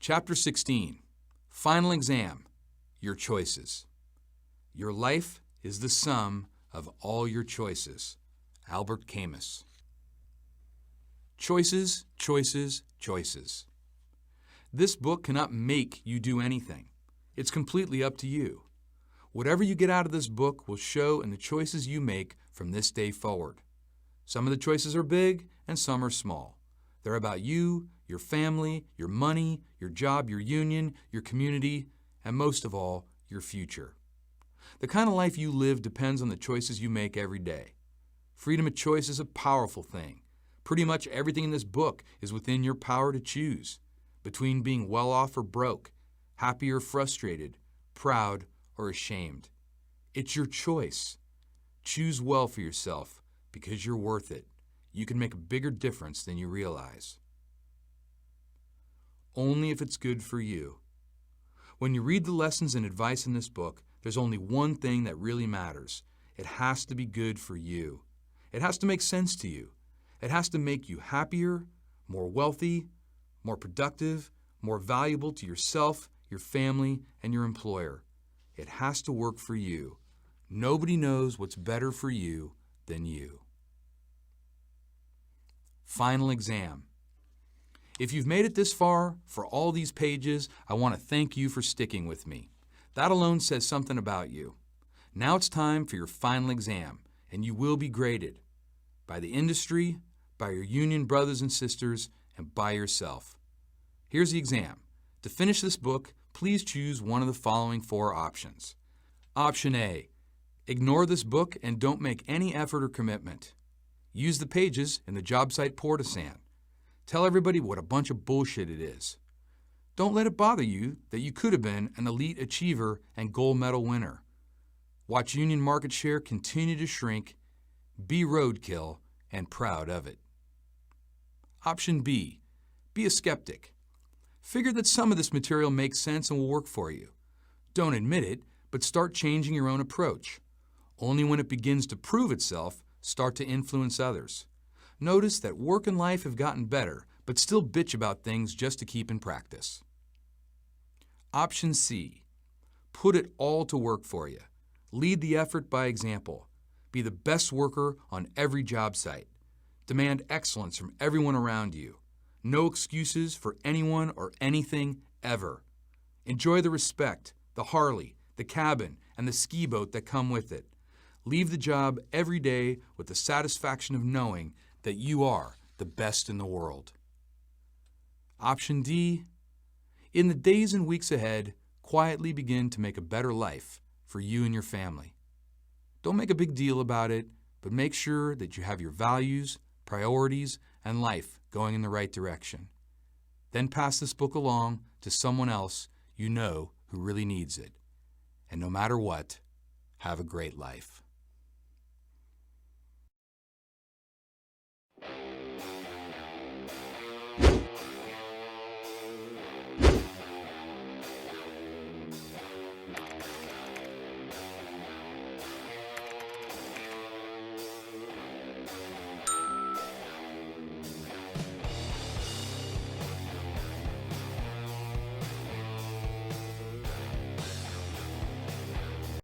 Chapter 16, Final Exam, Your Choices. Your life is the sum of all your choices. Albert Camus. Choices, choices, choices. This book cannot make you do anything. It's completely up to you. Whatever you get out of this book will show in the choices you make from this day forward. Some of the choices are big and some are small. They're about you, your family, your money, your job, your union, your community, and most of all, your future. The kind of life you live depends on the choices you make every day. Freedom of choice is a powerful thing. Pretty much everything in this book is within your power to choose, between being well off or broke, happy or frustrated, proud or ashamed. It's your choice. Choose well for yourself because you're worth it. You can make a bigger difference than you realize. Only if it's good for you. When you read the lessons and advice in this book, there's only one thing that really matters. It has to be good for you. It has to make sense to you. It has to make you happier, more wealthy, more productive, more valuable to yourself, your family, and your employer. It has to work for you. Nobody knows what's better for you than you. Final exam. If you've made it this far, for all these pages, I want to thank you for sticking with me. That alone says something about you. Now it's time for your final exam, and you will be graded by the industry, by your union brothers and sisters, and by yourself. Here's the exam. To finish this book, please choose one of the following 4 options. Option A, ignore this book and don't make any effort or commitment. Use the pages in the job site Portisan. Tell everybody what a bunch of bullshit it is. Don't let it bother you that you could have been an elite achiever and gold medal winner. Watch union market share continue to shrink. Be roadkill and proud of it. Option B, be a skeptic. Figure that some of this material makes sense and will work for you. Don't admit it, but start changing your own approach. Only when it begins to prove itself, start to influence others. Notice that work and life have gotten better, but still bitch about things just to keep in practice. Option C, put it all to work for you. Lead the effort by example. Be the best worker on every job site. Demand excellence from everyone around you. No excuses for anyone or anything ever. Enjoy the respect, the Harley, the cabin, and the ski boat that come with it. Leave the job every day with the satisfaction of knowing that you are the best in the world. Option D, in the days and weeks ahead, quietly begin to make a better life for you and your family. Don't make a big deal about it, but make sure that you have your values, priorities, and life going in the right direction. Then pass this book along to someone else you know who really needs it. And no matter what, have a great life.